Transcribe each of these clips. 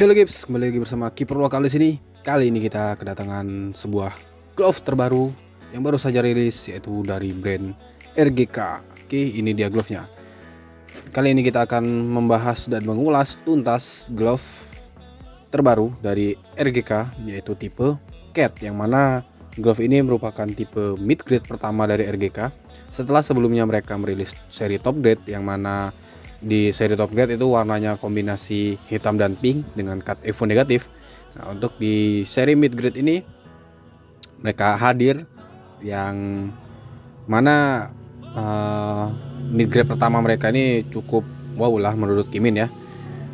Halo Gibbs, kembali lagi bersama Kiper Lokal di sini. Kali ini kita kedatangan sebuah glove terbaru yang baru saja rilis, yaitu dari brand RGK. Oke, ini dia glove-nya. Kali ini kita akan membahas dan mengulas tuntas glove terbaru dari RGK, yaitu tipe Cat, yang mana glove ini merupakan tipe mid grade pertama dari RGK. Setelah sebelumnya mereka merilis seri top grade, yang mana di seri top grade itu warnanya kombinasi hitam dan pink dengan cut EVO negatif. Nah, untuk di seri mid grade ini mereka hadir yang mana mid grade pertama mereka ini cukup wow lah menurut Kimin ya.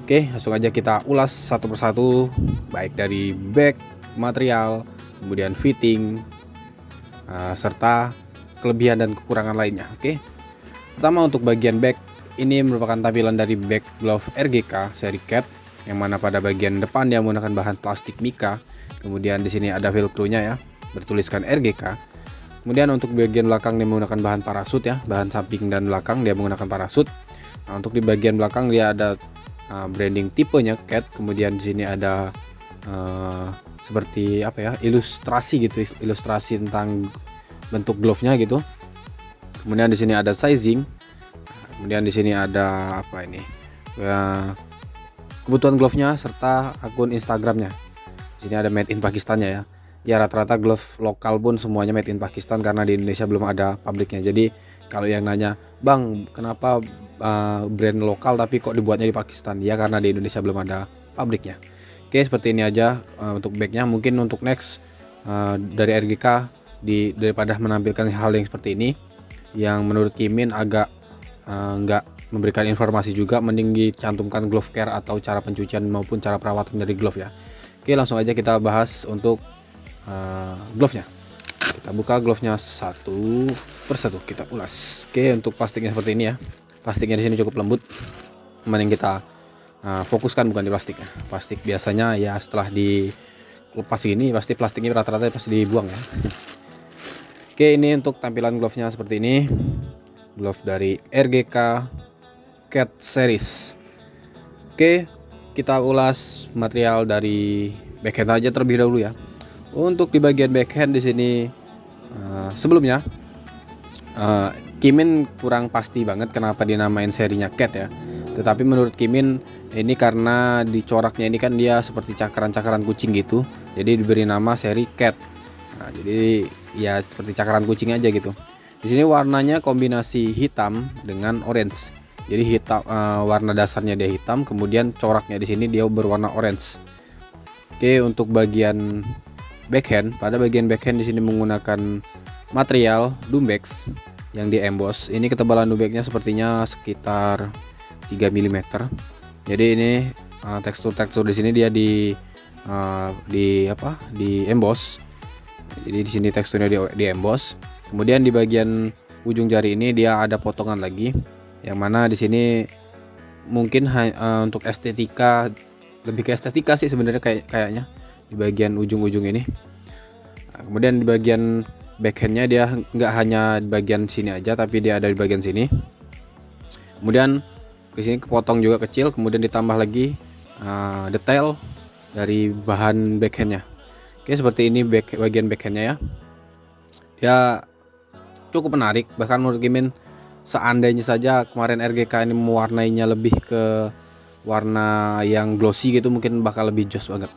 Oke, langsung aja kita ulas satu persatu, baik dari back, material, kemudian fitting, serta kelebihan dan kekurangan lainnya. Oke, pertama untuk bagian back, ini merupakan tampilan dari back glove RGK seri Cat, yang mana pada bagian depan dia menggunakan bahan plastik mica. Kemudian di sini ada velcro-nya ya, bertuliskan RGK. Kemudian untuk bagian belakang dia menggunakan bahan parasut ya, bahan samping dan belakang dia menggunakan parasut. Nah, untuk di bagian belakang dia ada branding tipenya Cat. Kemudian di sini ada seperti apa ya, ilustrasi gitu, ilustrasi tentang bentuk glove-nya gitu. Kemudian di sini ada sizing. Kemudian di sini ada apa ini? Kebutuhan glove-nya serta akun Instagram-nya. Di sini ada made in Pakistan-nya ya. Ya rata-rata glove lokal pun semuanya made in Pakistan karena di Indonesia belum ada pabriknya. Jadi kalau yang nanya, "Bang, kenapa brand lokal tapi kok dibuatnya di Pakistan?" Ya karena di Indonesia belum ada pabriknya. Oke, seperti ini aja untuk backnya. Mungkin untuk next dari RGK daripada menampilkan hal yang seperti ini yang menurut Kimin agak nggak memberikan informasi juga, mending dicantumkan glove care atau cara pencucian maupun cara perawatan dari glove ya. Oke, langsung aja kita bahas untuk glove-nya. Kita buka glove-nya satu persatu, kita ulas. Oke, untuk plastiknya seperti ini ya. Plastiknya di sini cukup lembut. Mending kita fokuskan bukan di plastiknya. Plastik biasanya ya setelah dilepas ini pasti plastiknya rata-rata pasti dibuang ya. Oke, ini untuk tampilan glove-nya seperti ini. Glove dari RGK Cat Series. Oke, kita ulas material dari backhand aja terlebih dahulu ya. Untuk di bagian backhand di sini sebelumnya Kimin kurang pasti banget kenapa dinamain serinya Cat ya. Tetapi menurut Kimin ini karena di coraknya ini kan dia seperti cakaran-cakaran kucing gitu. Jadi diberi nama seri Cat. Nah, jadi ya seperti cakaran kucing aja gitu. Di sini warnanya kombinasi hitam dengan orange. Jadi hitam, warna dasarnya dia hitam, kemudian coraknya di sini dia berwarna orange. Oke, untuk bagian backhand, pada bagian backhand di sini menggunakan material Dumbex yang di emboss. Ini ketebalan Dumbexnya sepertinya sekitar 3 mm. Jadi ini tekstur di sini dia di emboss. Jadi di sini teksturnya di emboss. Kemudian di bagian ujung jari ini dia ada potongan lagi, yang mana di sini mungkin untuk estetika, lebih ke estetika sih sebenarnya kayaknya di bagian ujung-ujung ini. Nah, kemudian di bagian backhandnya dia nggak hanya di bagian sini aja, tapi dia ada di bagian sini. Kemudian di sini kepotong juga kecil, kemudian ditambah lagi detail dari bahan backhandnya. Oke, seperti ini bagian backhandnya ya. Ya cukup menarik, bahkan menurut Kimin seandainya saja kemarin RGK ini mewarnainya lebih ke warna yang glossy gitu, mungkin bakal lebih joss banget.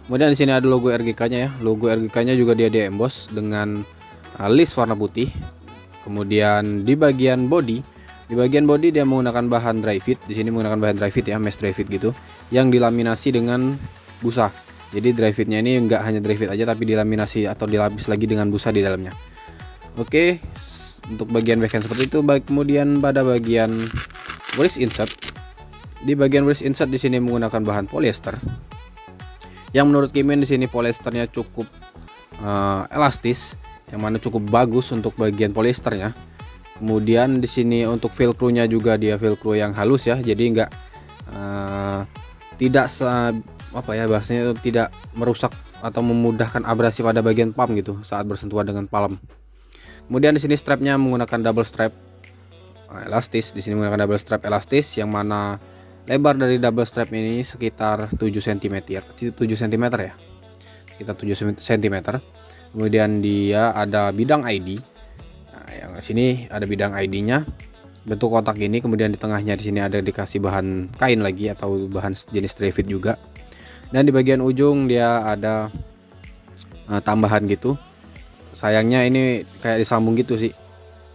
Kemudian di sini ada logo RGK-nya ya. Logo RGK-nya juga dia di-emboss dengan list warna putih. Kemudian di bagian body dia menggunakan bahan dry fit. Di sini menggunakan bahan dry fit ya, mesh dry fit gitu, yang dilaminasi dengan busa. Jadi dry fitnya ini enggak hanya dry fit aja, tapi dilaminasi atau dilapis lagi dengan busa di dalamnya. Oke, untuk bagian backhand seperti itu. Kemudian pada bagian wrist insert, di bagian wrist insert di sini menggunakan bahan polyester. Yang menurut Kimin di sini polyesternya cukup elastis, yang mana cukup bagus untuk bagian polyesternya. Kemudian di sini untuk velcro-nya juga dia velcro yang halus ya, jadi enggak tidak bahasanya itu tidak merusak atau memudahkan abrasi pada bagian palm gitu saat bersentuhan dengan palm. Kemudian di sini strapnya menggunakan double strap elastis. Di sini menggunakan double strap elastis, yang mana Lebar dari double strap ini sekitar 7 cm, 7 cm ya, sekitar 7 cm. Kemudian dia ada bidang ID. Nah, yang sini ada bidang ID-nya, bentuk kotak ini. Kemudian di tengahnya di sini ada dikasih bahan kain lagi atau bahan jenis trefit juga. Dan di bagian ujung dia ada tambahan gitu. Sayangnya ini kayak disambung gitu sih.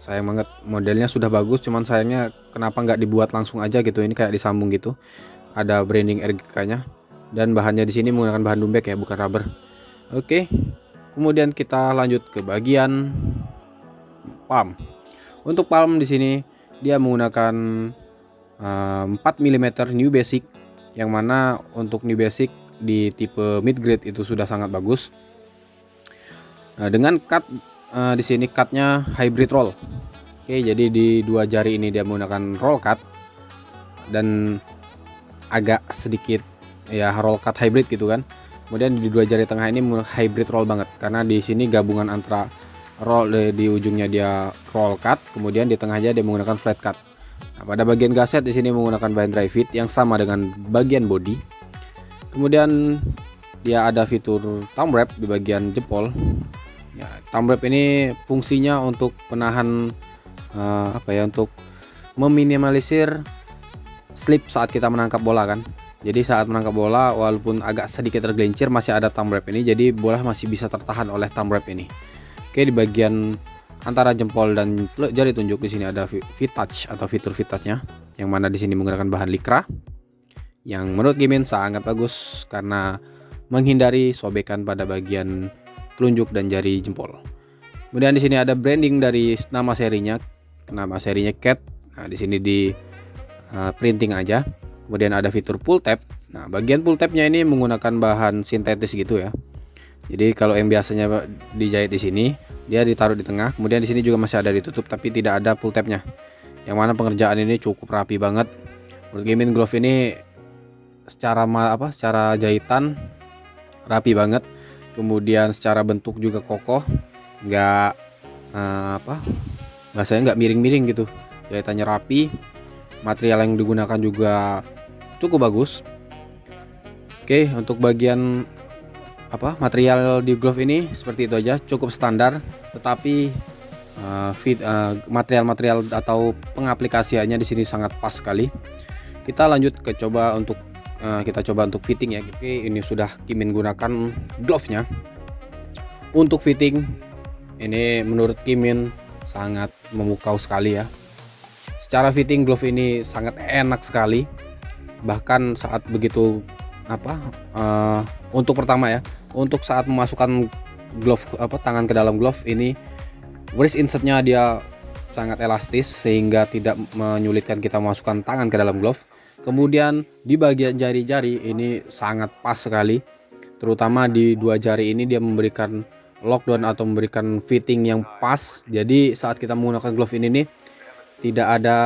Sayang banget, modelnya sudah bagus, cuman sayangnya kenapa nggak dibuat langsung aja gitu. Ini kayak disambung gitu. Ada branding RGK-nya dan bahannya di sini menggunakan bahan lumbek ya, bukan rubber. Oke. Kemudian kita lanjut ke bagian palm. Untuk palm di sini dia menggunakan 4 mm new basic, yang mana untuk new basic di tipe mid grade itu sudah sangat bagus. Nah, dengan cut di sini cutnya hybrid roll. Oke, jadi di dua jari ini dia menggunakan roll cut dan agak sedikit ya roll cut hybrid gitu kan. Kemudian di dua jari tengah ini menggunakan hybrid roll banget, karena di sini gabungan antara roll di ujungnya dia roll cut, kemudian di tengahnya dia menggunakan flat cut. Nah, pada bagian gasket di sini menggunakan bahan dry fit yang sama dengan bagian body. Kemudian dia ada fitur thumb wrap di bagian jempol. Ya, thumb wrap ini fungsinya untuk penahan untuk meminimalisir slip saat kita menangkap bola kan. Jadi saat menangkap bola walaupun agak sedikit tergelincir masih ada thumb wrap ini, jadi bola masih bisa tertahan oleh thumb wrap ini. Oke, di bagian antara jempol dan jari tunjuk di sini ada fit touch atau fitur fit touch-nya, yang mana di sini menggunakan bahan Lycra yang menurut Gimin sangat bagus karena menghindari sobekan pada bagian telunjuk dan jari jempol. Kemudian di sini ada branding dari nama serinya Cat. Nah, di sini di printing aja. Kemudian ada fitur pull tab. Nah, bagian pull tabnya ini menggunakan bahan sintetis gitu ya. Jadi kalau yang biasanya dijahit di sini, dia ditaruh di tengah. Kemudian di sini juga masih ada ditutup, tapi tidak ada pull tabnya. Yang mana pengerjaan ini cukup rapi banget. Menurut Gimin glove ini secara jahitan rapi banget. Kemudian secara bentuk juga kokoh, nggak bahasanya nggak miring-miring gitu. Jahitannya rapi, material yang digunakan juga cukup bagus. Oke, untuk bagian material di glove ini seperti itu aja, cukup standar. Tetapi material-material atau pengaplikasiannya di sini sangat pas sekali. Kita lanjut ke coba untuk fitting ya. Oke, ini sudah Gimin gunakan glove-nya. Untuk fitting ini menurut Gimin sangat memukau sekali ya. Secara fitting glove ini sangat enak sekali. Bahkan saat begitu untuk pertama ya, untuk saat memasukkan glove tangan ke dalam glove ini, wrist insertnya dia sangat elastis sehingga tidak menyulitkan kita memasukkan tangan ke dalam glove. Kemudian di bagian jari-jari ini sangat pas sekali, terutama di dua jari ini dia memberikan lockdown atau memberikan fitting yang pas. Jadi saat kita menggunakan glove ini nih, tidak ada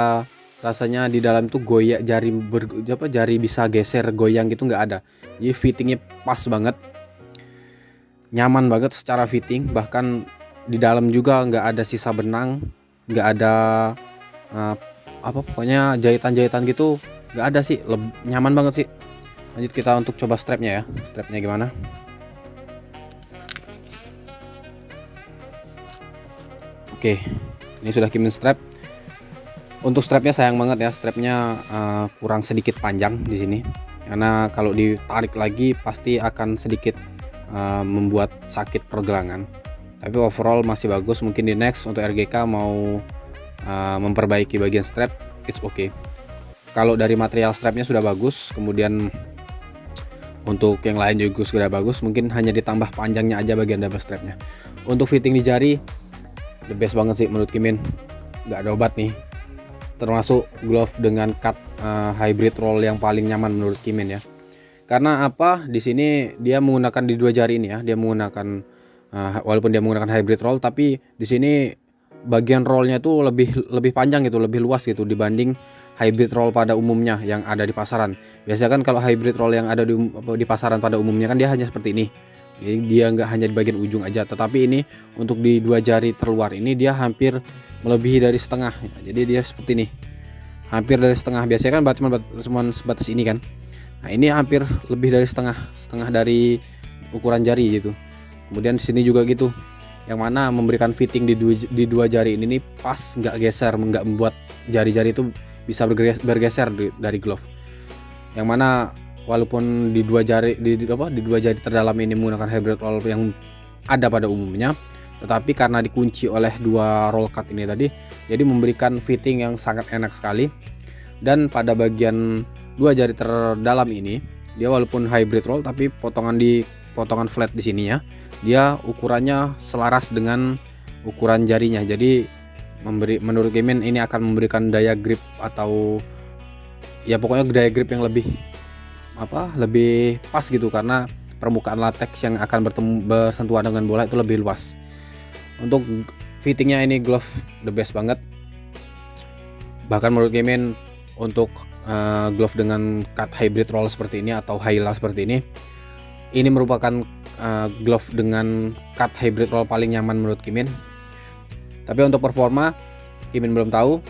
rasanya di dalam tuh goyang jari bisa geser goyang gitu, nggak ada. Jadi fittingnya pas banget, nyaman banget secara fitting. Bahkan di dalam juga nggak ada sisa benang, nggak ada pokoknya jahitan-jahitan gitu nggak ada sih, nyaman banget sih. Lanjut kita untuk coba strapnya ya, strapnya gimana. Oke, ini sudah Gimin strap. Untuk strapnya sayang banget ya, strapnya kurang sedikit panjang di sini, karena kalau ditarik lagi pasti akan sedikit membuat sakit pergelangan. Tapi overall masih bagus. Mungkin di next untuk RGK mau memperbaiki bagian strap, it's okay. Kalau dari material strapnya sudah bagus, kemudian untuk yang lain juga sudah bagus, mungkin hanya ditambah panjangnya aja bagian double strapnya. Untuk fitting di jari the best banget sih menurut Gimin, nggak ada obat nih. Termasuk glove dengan cut hybrid roll yang paling nyaman menurut Gimin ya. Karena di sini dia menggunakan di dua jari ini ya, dia menggunakan walaupun dia menggunakan hybrid roll, tapi di sini bagian rollnya tuh lebih panjang gitu, lebih luas gitu dibanding hybrid roll pada umumnya yang ada di pasaran. Biasanya kan kalau hybrid roll yang ada di pasaran pada umumnya kan dia hanya seperti ini. Jadi dia nggak hanya di bagian ujung aja, tetapi ini untuk di dua jari terluar ini dia hampir melebihi dari setengah. Jadi dia seperti ini. hampir dari setengah. Biasanya kan cuma sebatas ini kan. Nah ini hampir lebih dari setengah dari ukuran jari gitu. Kemudian sini juga gitu, yang mana memberikan fitting di dua jari ini nih pas, nggak geser, nggak membuat jari-jari itu bisa bergeser dari glove. Yang mana walaupun di dua jari terdalam ini menggunakan hybrid roll yang ada pada umumnya, tetapi karena dikunci oleh dua roll cut ini tadi, jadi memberikan fitting yang sangat enak sekali. Dan pada bagian dua jari terdalam ini, dia walaupun hybrid roll tapi potongan flat di sininya, dia ukurannya selaras dengan ukuran jarinya. Jadi menurut Kimin ini akan memberikan daya grip, atau ya pokoknya daya grip yang lebih pas gitu, karena permukaan latex yang akan bersentuhan dengan bola itu lebih luas. Untuk fittingnya ini glove the best banget. Bahkan menurut Kimin untuk glove dengan cut hybrid roll seperti ini atau Hyla seperti ini merupakan glove dengan cut hybrid roll paling nyaman menurut Kimin. Tapi untuk performa Kimin belum tahu,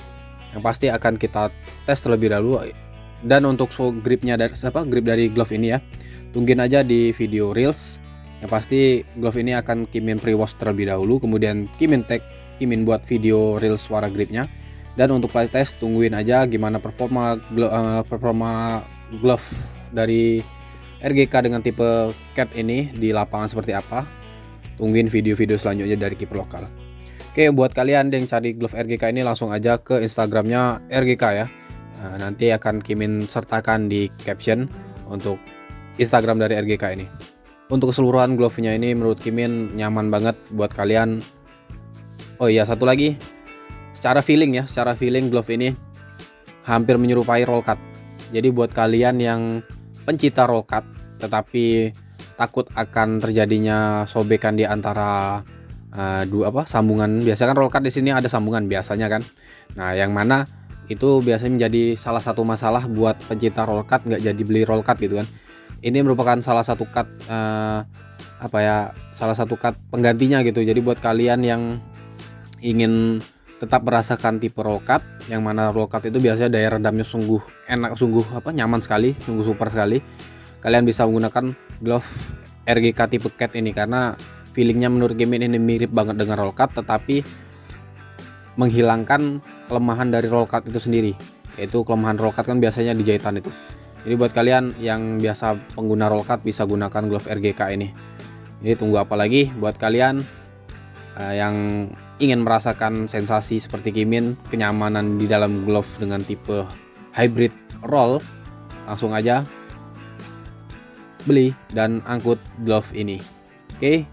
yang pasti akan kita tes terlebih dahulu. Dan untuk grip dari glove ini ya, tungguin aja di video reels. Yang pasti glove ini akan Kimin pre-wash terlebih dahulu, kemudian Kimin buat video reels suara gripnya. Dan untuk playtest tungguin aja gimana performa glove dari RGK dengan tipe cat ini di lapangan seperti apa. Tungguin video-video selanjutnya dari kiper lokal. Oke, buat kalian yang cari glove RGK ini langsung aja ke Instagramnya RGK ya. Nanti akan Kimin sertakan di caption untuk Instagram dari RGK ini. Untuk keseluruhan glove-nya ini menurut Kimin nyaman banget buat kalian. Oh iya, satu lagi, secara feeling glove ini hampir menyerupai roll cut. Jadi buat kalian yang pencinta roll cut tetapi takut akan terjadinya sobekan di antara sambungan, biasa kan roll cut di sini ada sambungan biasanya kan. Nah, yang mana itu biasanya menjadi salah satu masalah buat pencinta roll cut, nggak jadi beli roll cut gitu kan. Ini merupakan salah satu cut penggantinya gitu. Jadi buat kalian yang ingin tetap merasakan tipe roll cut, yang mana roll cut itu biasanya daya redamnya sungguh enak, nyaman sekali, sungguh super sekali. Kalian bisa menggunakan glove RGK tipe cat ini karena feelingnya menurut Kimin ini mirip banget dengan roll cut, tetapi menghilangkan kelemahan dari roll cut itu sendiri. Yaitu kelemahan roll cut kan biasanya di jahitan itu. Jadi buat kalian yang biasa pengguna roll cut bisa gunakan glove RGK ini. Jadi tunggu apa lagi buat kalian yang ingin merasakan sensasi seperti Kimin, kenyamanan di dalam glove dengan tipe hybrid roll, langsung aja beli dan angkut glove ini. Oke,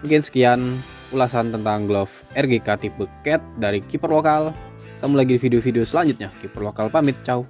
mungkin sekian ulasan tentang glove RGK tipe cat dari kiper lokal. Ketemu lagi di video-video selanjutnya. Kiper lokal pamit, ciao.